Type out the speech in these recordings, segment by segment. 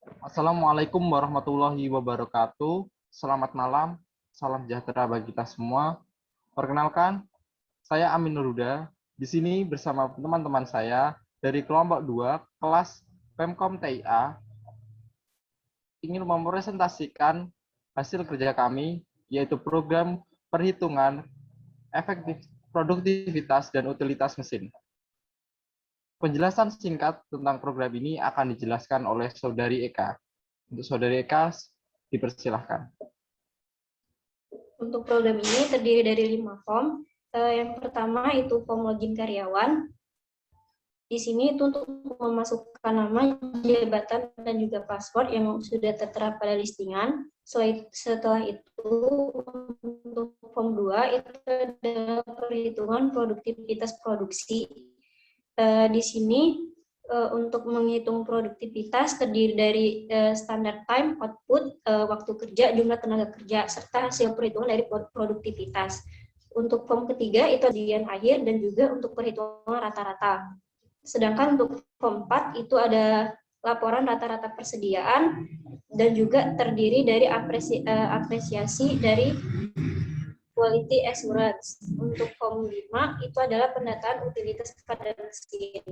Assalamualaikum warahmatullahi wabarakatuh. Selamat malam, salam sejahtera bagi kita semua. Perkenalkan, saya Amin Nuruda. Di sini bersama teman-teman saya dari kelompok 2 kelas Pemkom TIA ingin mepresentasikan hasil kerja kami, yaitu program perhitungan efektif produktivitas dan utilitas mesin. Penjelasan singkat tentang program ini akan dijelaskan oleh Saudari Eka. Untuk Saudari Eka, dipersilahkan. Untuk program ini terdiri dari 5 form. Yang pertama itu form login karyawan. Di sini itu untuk memasukkan nama, jabatan, dan juga password yang sudah tertera pada listingan. Setelah itu, untuk form 2 itu adalah perhitungan produktivitas produksi. Di sini untuk menghitung produktivitas terdiri dari standard time, output, waktu kerja, jumlah tenaga kerja, serta hasil perhitungan dari produktivitas. Untuk form ketiga itu ujian akhir dan juga untuk perhitungan rata-rata. Sedangkan untuk form 4 itu ada laporan rata-rata persediaan dan juga terdiri dari apresiasi dari quality assurance. Untuk form 5 itu adalah pendataan utilitas pada mesin.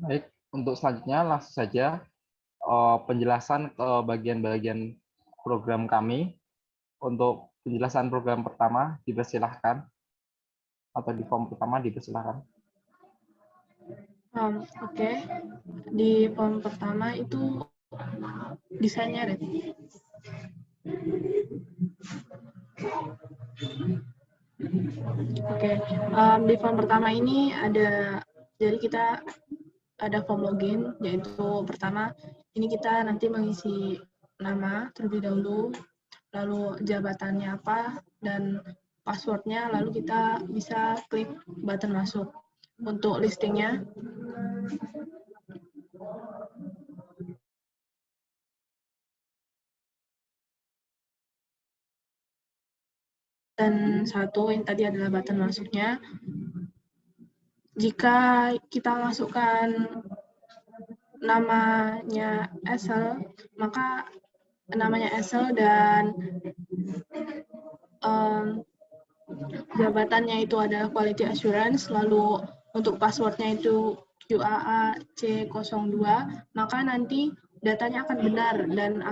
Baik, untuk selanjutnya langsung saja penjelasan ke bagian-bagian program kami. Untuk penjelasan program pertama, dipersilahkan. Atau di form pertama, dipersilahkan. Oke. Di form pertama itu desainnya, Red. Oke. Di form pertama ini jadi kita ada form login, yaitu pertama ini kita nanti mengisi nama terlebih dahulu, lalu jabatannya apa, dan passwordnya, lalu kita bisa klik button masuk. Untuk listingnya, dan satu yang tadi adalah button masuknya. Jika kita masukkan namanya Excel, maka namanya Excel dan jabatannya itu adalah quality assurance, lalu untuk passwordnya itu QAAC02, maka nanti datanya akan benar dan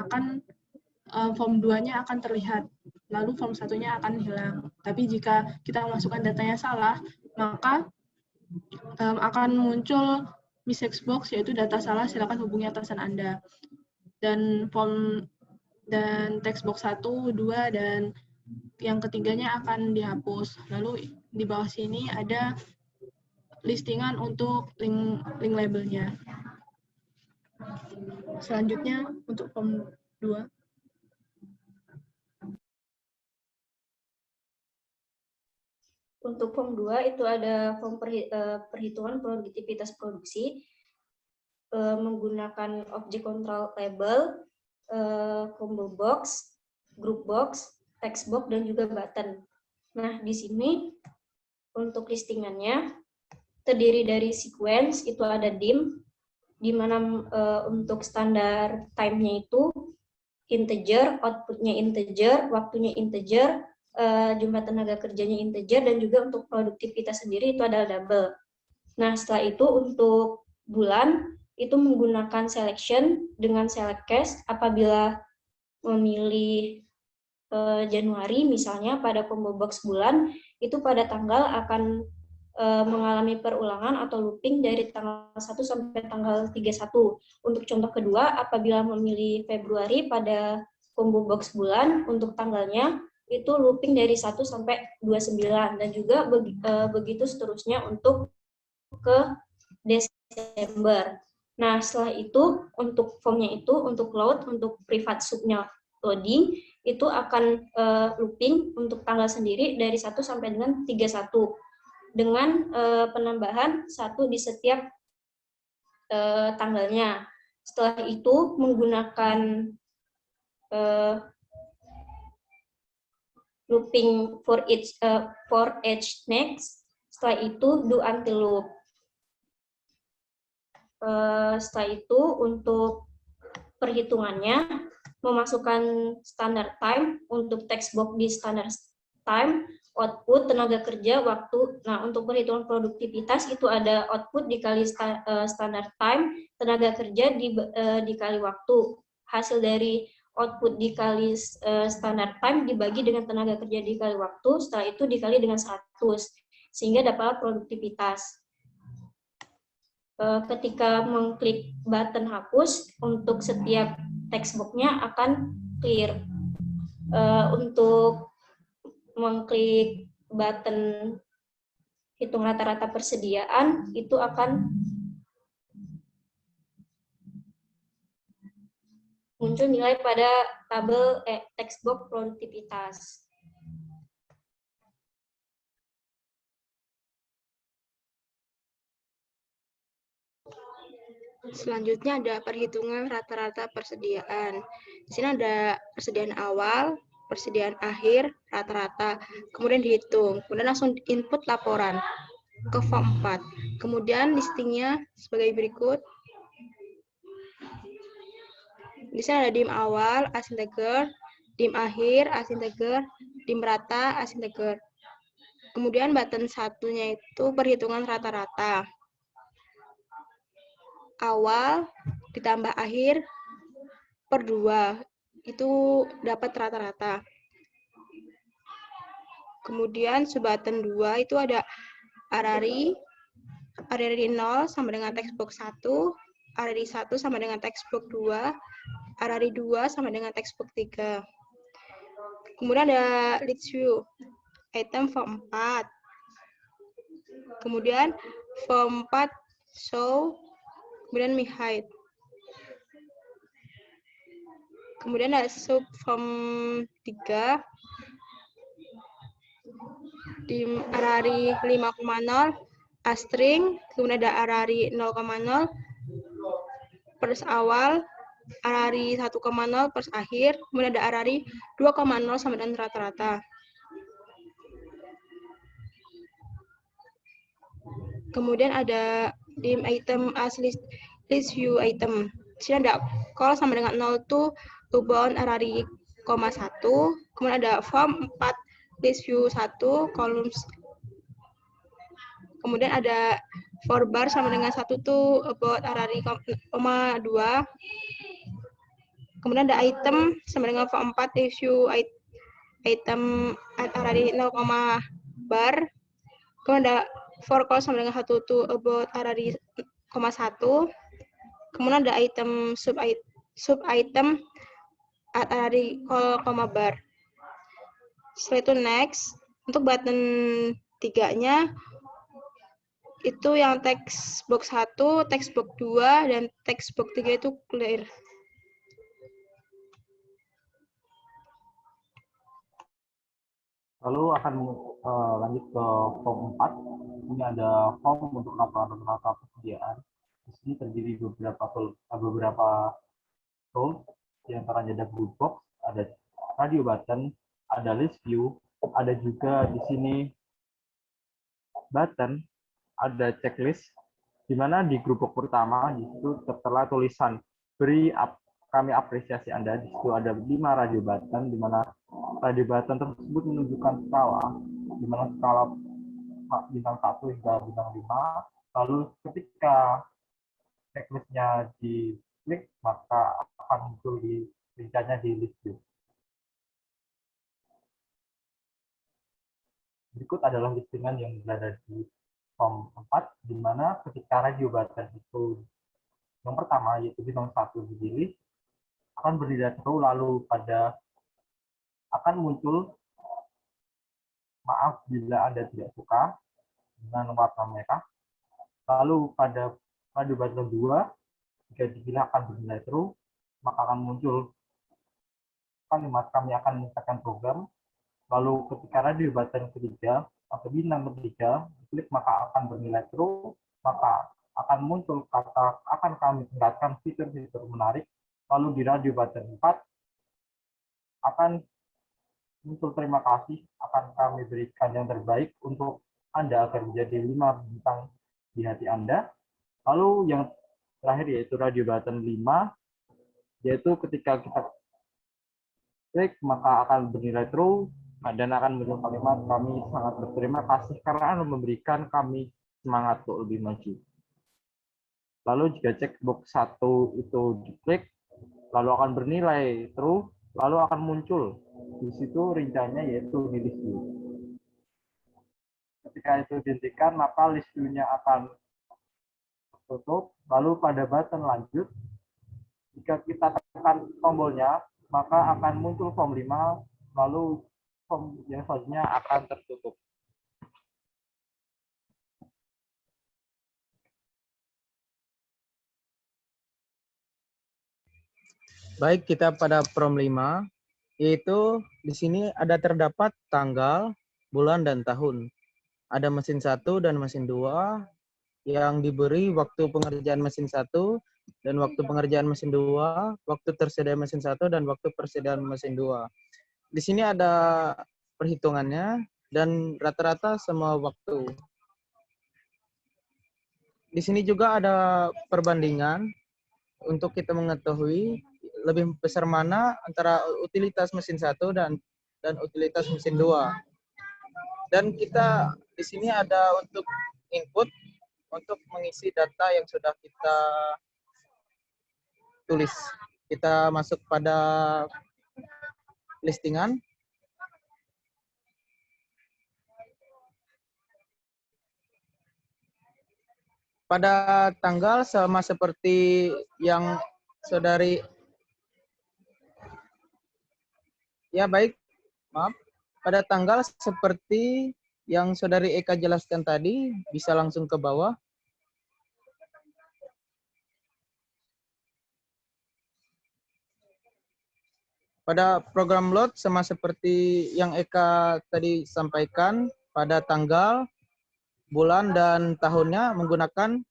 form 2-nya akan terlihat, lalu form 1-nya akan hilang. Tapi jika kita memasukkan datanya salah, maka akan muncul message box, yaitu data salah, silakan hubungi atasan Anda. Dan text box 1, 2, dan yang ketiganya akan dihapus. Lalu di bawah sini ada listingan untuk link labelnya. Selanjutnya untuk form 2. Untuk form 2 itu ada form perhitungan produktivitas produksi menggunakan objek control label, combo box, group box, text box, dan juga button. Nah, di sini untuk listingannya terdiri dari sequence, itu ada dim, di mana untuk standar time-nya itu integer, output-nya integer, waktunya integer, jumlah tenaga kerjanya integer, dan juga untuk produktivitas sendiri itu adalah double. Nah, setelah itu untuk bulan itu menggunakan selection dengan select case apabila memilih Januari misalnya pada combo box bulan itu pada tanggal akan mengalami perulangan atau looping dari tanggal 1 sampai tanggal 31. Untuk contoh kedua, apabila memilih Februari pada combo box bulan, untuk tanggalnya itu looping dari 1 sampai 29, dan juga begitu seterusnya untuk ke Desember. Nah, setelah itu untuk formnya itu untuk load, untuk privat subnya loading, itu akan looping untuk tanggal sendiri dari 1 sampai dengan 31. Dengan penambahan 1 di setiap tanggalnya. Setelah itu menggunakan looping for each next. Setelah itu do until loop. Setelah itu untuk perhitungannya memasukkan standard time untuk text box di standard time, output tenaga kerja, waktu. Nah, untuk perhitungan produktivitas itu ada output dikali standard time, tenaga kerja dikali waktu. Hasil dari output dikali standard time dibagi dengan tenaga kerja dikali waktu, setelah itu dikali dengan 100, sehingga dapat produktivitas. Ketika mengklik button hapus, untuk setiap text box-nya akan clear. Untuk mengklik button hitung rata-rata persediaan, itu akan muncul nilai pada tabel text box produktivitas. Selanjutnya ada perhitungan rata-rata persediaan. Di sini ada persediaan awal, persediaan akhir, rata-rata. Kemudian dihitung. Kemudian langsung input laporan ke form 4. Kemudian listingnya sebagai berikut. Di sini ada dim awal, asinteger, dim akhir, asinteger, dim rata, asinteger. Kemudian button satunya itu perhitungan rata-rata. Awal ditambah akhir per 2, itu dapat rata-rata. Kemudian subbutton 2 itu ada array 0 sama dengan textbox 1, array 1 sama dengan textbox 2, array 2 sama dengan textbox 3. Kemudian ada list view, item form 4. Kemudian form 4 show, kemudian me hide. Kemudian ada sub form 3, di array 5,0, astring, kemudian ada array 0,0, pers awal, array 1,0, pers akhir, kemudian ada array 2,0 sama dengan rata-rata. Kemudian ada dim item as list view item. Di sini ada call sama dengan 0 itu bound array, 1. Kemudian ada form 4 list view 1 columns. Kemudian ada for bar sama dengan 1 itu about array, 2. Kemudian ada item sama dengan form 4 list view item at array 0, bar. Kemudian ada for call sama dengan 1 itu about array, 1. Kemudian ada item sub item at array call, bar. Setelah itu next. Untuk button 3-nya itu yang text box 1, text box 2, dan text box 3 itu clear. Lalu akan lanjut ke form 4. Ini ada form untuk laporan rata-rata persediaan. Di sini terdiri beberapa tools, di antaranya ada group box, ada radio button, ada list view, ada juga di sini button, ada checklist, di mana di grup box pertama di situ tertera tulisan kami apresiasi Anda. Di situ ada 5 radio button, di mana radio button tersebut menunjukkan skala, di mana skala bintang 1 hingga bintang 5. Lalu ketika checklistnya diklik, maka akan muncul di rinciannya di list view. Berikut adalah listingan yang berada di form 4, di mana ketika radio button itu yang pertama, yaitu bintang 1 dipilih, akan bernilai true, lalu akan muncul maaf bila Anda tidak suka dengan warna merah. Lalu pada radio button 2, jika dipilih akan bernilai true, maka akan muncul kalimat kami akan menyelesaikan program. Lalu ketika radio button ketiga atau bintang ketiga diklik, maka akan bernilai true, maka akan muncul kata akan kami tingkatkan fitur-fitur menarik. Lalu di radio button 4 akan Untuk terima kasih akan kami berikan yang terbaik untuk Anda agar menjadi 5 bintang di hati Anda. Lalu yang terakhir yaitu radio button 5, yaitu ketika kita klik maka akan bernilai true dan akan muncul kalimat kami sangat berterima kasih karena Anda memberikan kami semangat untuk lebih maju. Lalu jika checkbox 1 itu diklik, lalu akan bernilai true, lalu akan muncul di situ rinciannya yaitu di list view. Ketika itu dihentikan, maka list view-nya akan tutup. Lalu pada button lanjut, jika kita tekan tombolnya, maka akan muncul form 5, lalu form yang selanjutnya akan tertutup. Baik, kita pada form 5, yaitu di sini ada terdapat tanggal, bulan, dan tahun. Ada mesin 1 dan mesin 2 yang diberi waktu pengerjaan mesin 1 dan waktu pengerjaan mesin 2, waktu tersedia mesin 1 dan waktu persediaan mesin 2. Di sini ada perhitungannya dan rata-rata semua waktu. Di sini juga ada perbandingan untuk kita mengetahui lebih besar mana antara utilitas mesin 1 dan utilitas mesin 2. Dan kita di sini ada untuk input untuk mengisi data yang sudah kita tulis. Kita masuk pada listingan. Pada tanggal sama seperti yang saudari, ya baik, maaf. Pada tanggal seperti yang saudari Eka jelaskan tadi, bisa langsung ke bawah. Pada program load sama seperti yang Eka tadi sampaikan, pada tanggal, bulan, dan tahunnya menggunakan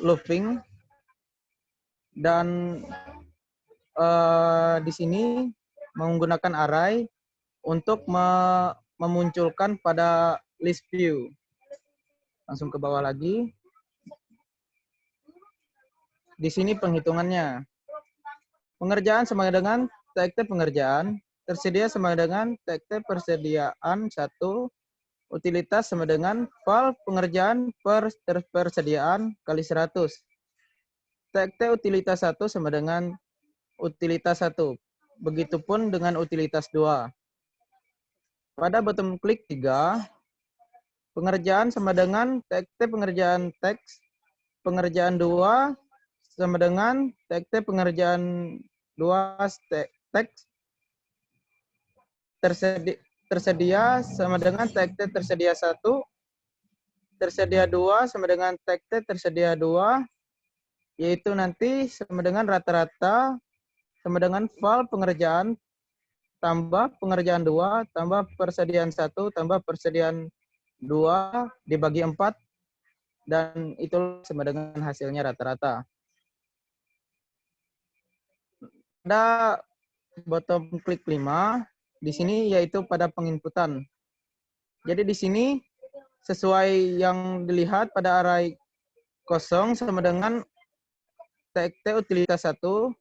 looping. Dan di sini menggunakan array untuk memunculkan pada list view. Langsung ke bawah lagi. Di sini penghitungannya. Pengerjaan sama dengan TXT pengerjaan, tersedia sama dengan TXT persediaan 1, utilitas sama dengan val pengerjaan per persediaan kali 100. TXT utilitas 1 sama dengan utilitas 1. Begitupun dengan utilitas 2. Pada bottom klik 3, pengerjaan sama dengan TXT pengerjaan teks, pengerjaan 2 sama dengan TXT pengerjaan 2 teks, tersedia sama dengan TXT tersedia 1, tersedia 2 sama dengan TXT tersedia 2, yaitu nanti sama dengan rata-rata sama dengan val pengerjaan tambah pengerjaan 2 tambah persediaan 1 tambah persediaan 2 dibagi 4, dan itu sama dengan hasilnya rata-rata. Pada bottom klik 5, di sini yaitu pada penginputan. Jadi di sini sesuai yang dilihat pada array kosong sama dengan TXT utilitas 1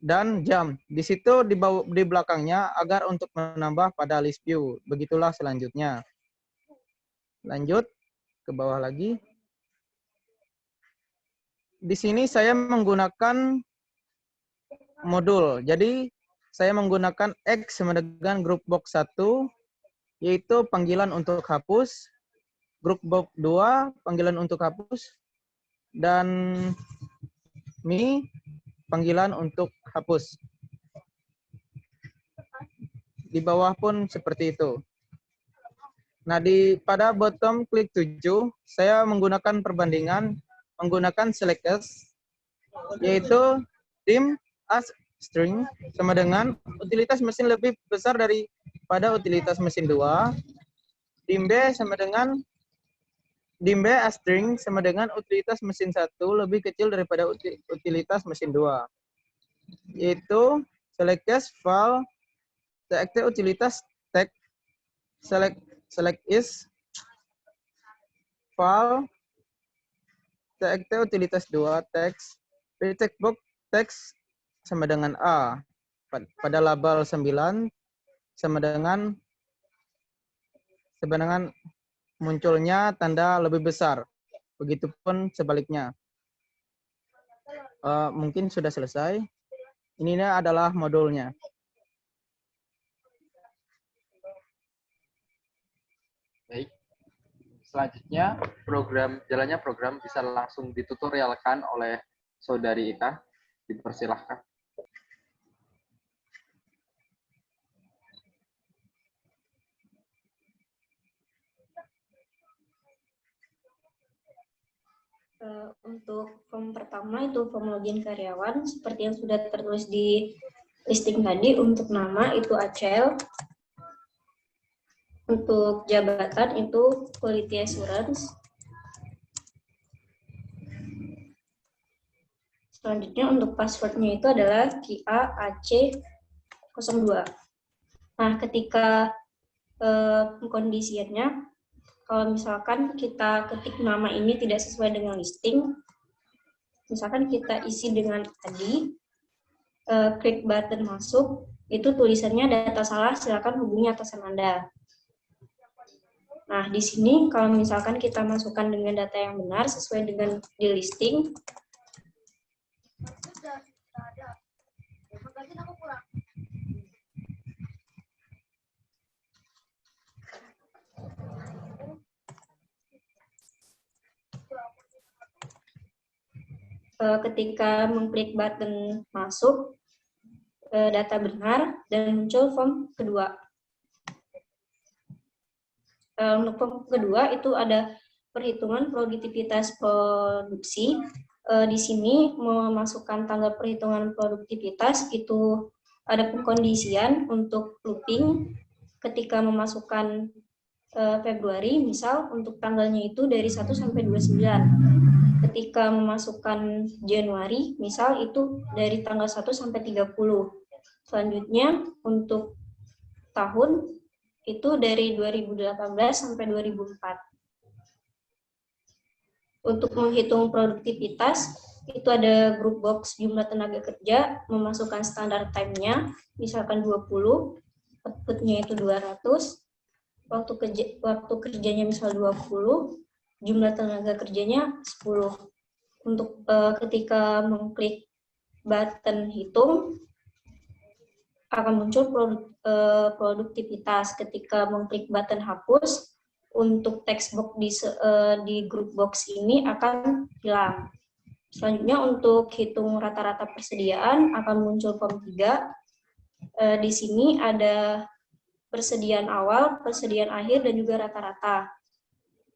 dan jam. Di situ di belakangnya agar untuk menambah pada list view. Begitulah selanjutnya. Lanjut ke bawah lagi. Di sini saya menggunakan modul. Jadi saya menggunakan X sama dengan group box 1, yaitu panggilan untuk hapus, group box 2 panggilan untuk hapus, dan me panggilan untuk hapus. Di bawah pun seperti itu. Nah, pada bottom klik 7, saya menggunakan perbandingan menggunakan select as, yaitu dim as string sama dengan utilitas mesin lebih besar daripada utilitas mesin 2, dim B sama dengan dim B as string sama dengan utilitas mesin 1 lebih kecil daripada utilitas mesin 2. Yaitu select case file txt utilitas tag select is file txt utilitas 2 teks recheck box teks sama dengan A pada label 9 sama dengan munculnya tanda lebih besar. Begitupun sebaliknya. Mungkin sudah selesai. Ini adalah modulnya. Baik. Selanjutnya, jalannya program bisa langsung ditutorialkan oleh Saudari Ika. Dipersilahkan. Untuk form pertama itu form login karyawan, seperti yang sudah tertulis di listing tadi. Untuk nama itu Acel. Untuk jabatan itu Quality Assurance. Selanjutnya untuk passwordnya itu adalah QAAC02. Nah, ketika pengkondisiannya, kalau misalkan kita ketik nama ini tidak sesuai dengan listing, misalkan kita isi dengan tadi, klik button masuk, itu tulisannya data salah, silakan hubungi atasan Anda. Nah, di sini kalau misalkan kita masukkan dengan data yang benar sesuai dengan di listing, ketika mengklik button masuk, data benar, dan muncul form kedua. Untuk form kedua itu ada perhitungan produktivitas produksi. Di sini memasukkan tanggal perhitungan produktivitas itu ada pengkondisian untuk looping ketika memasukkan Februari, misal untuk tanggalnya itu dari 1 sampai 29. Ketika memasukkan Januari, misal itu dari tanggal 1 sampai 30. Selanjutnya untuk tahun itu dari 2018 sampai 2004. Untuk menghitung produktivitas, itu ada group box jumlah tenaga kerja, memasukkan standar time-nya, misalkan 20, output-nya itu 200, waktu kerjanya misal 20, jumlah tenaga kerjanya 10. Untuk ketika mengklik button hitung, akan muncul produktivitas. Ketika mengklik button hapus, untuk text box di group box ini akan hilang. Selanjutnya untuk hitung rata-rata persediaan akan muncul form 3. Di sini ada persediaan awal, persediaan akhir, dan juga rata-rata.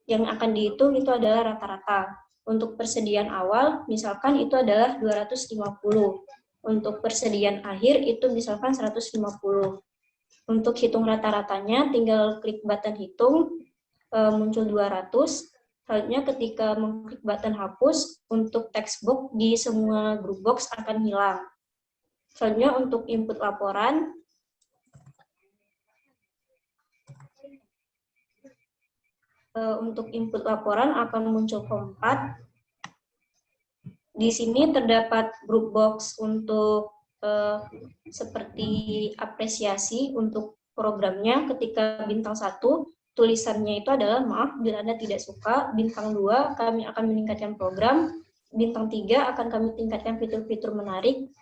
Yang akan dihitung itu adalah rata-rata. Untuk persediaan awal, misalkan itu adalah 250. Untuk persediaan akhir itu misalkan 150. Untuk hitung rata-ratanya, tinggal klik button hitung, muncul 200. Selanjutnya ketika mengklik button hapus, untuk text box di semua group box akan hilang. Selanjutnya untuk input laporan, akan muncul form 4. Di sini terdapat group box untuk seperti apresiasi untuk programnya. Ketika bintang 1, tulisannya itu adalah maaf bila Anda tidak suka. Bintang 2, kami akan meningkatkan program. Bintang 3, akan kami tingkatkan fitur-fitur menarik.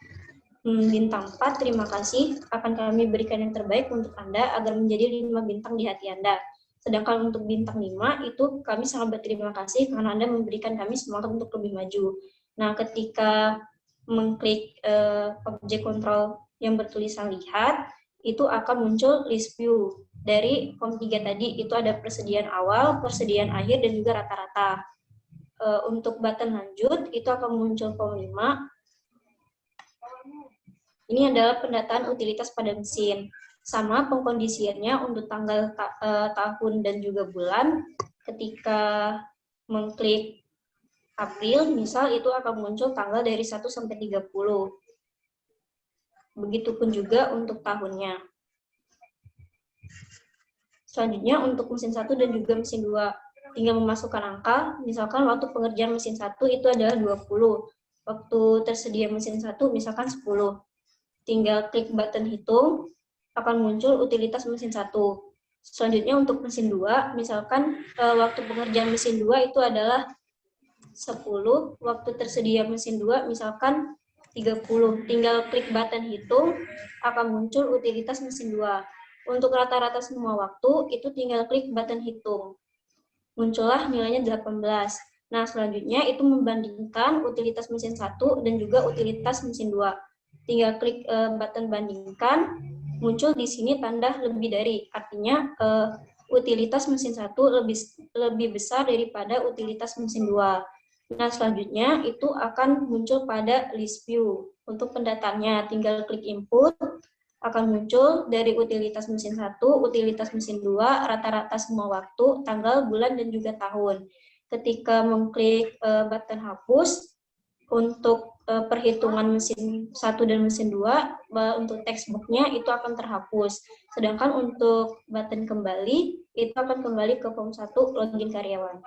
Bintang 4, terima kasih, akan kami berikan yang terbaik untuk Anda agar menjadi 5 bintang di hati Anda. Sedangkan untuk bintang 5, itu kami sangat berterima kasih karena Anda memberikan kami semangat untuk lebih maju. Nah, ketika mengklik objek kontrol yang bertulisan lihat, itu akan muncul list view. Dari form 3 tadi, itu ada persediaan awal, persediaan akhir, dan juga rata-rata. Untuk button lanjut, itu akan muncul form 5. Ini adalah pendataan utilitas pada mesin. Sama pengkondisiannya untuk tanggal, tahun, dan juga bulan. Ketika mengklik April, misal itu akan muncul tanggal dari 1 sampai 30. Begitupun juga untuk tahunnya. Selanjutnya untuk mesin 1 dan juga mesin 2, tinggal memasukkan angka, misalkan waktu pengerjaan mesin 1 itu adalah 20, waktu tersedia mesin 1 misalkan 10. Tinggal klik button hitung, akan muncul utilitas mesin 1. Selanjutnya untuk mesin 2, misalkan waktu pengerjaan mesin 2 itu adalah 10, waktu tersedia mesin 2 misalkan 30. Tinggal klik button hitung, akan muncul utilitas mesin 2. Untuk rata-rata semua waktu, itu tinggal klik button hitung. Muncullah nilainya 18. Nah, selanjutnya itu membandingkan utilitas mesin 1 dan juga utilitas mesin 2. Tinggal klik button bandingkan, muncul di sini tanda lebih dari. Artinya, utilitas mesin 1 lebih besar daripada utilitas mesin 2. Nah, selanjutnya itu akan muncul pada list view. Untuk pendataannya, tinggal klik input, akan muncul dari utilitas mesin 1, utilitas mesin 2, rata-rata semua waktu, tanggal, bulan, dan juga tahun. Ketika mengklik button hapus, untuk perhitungan mesin 1 dan mesin 2, untuk textbook-nya itu akan terhapus. Sedangkan untuk button kembali, itu akan kembali ke form 1 login karyawan.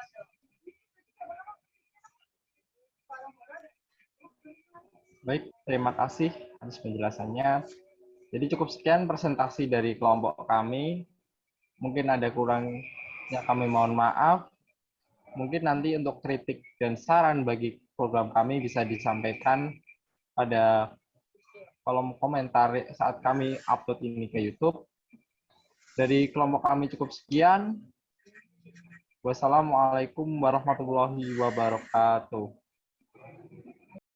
Baik, terima kasih atas penjelasannya. Jadi cukup sekian presentasi dari kelompok kami. Mungkin ada kurangnya kami mohon maaf. Mungkin nanti untuk kritik dan saran bagi program kami bisa disampaikan pada kolom komentar saat kami upload ini ke YouTube. Dari kelompok kami cukup sekian. Wassalamualaikum warahmatullahi wabarakatuh.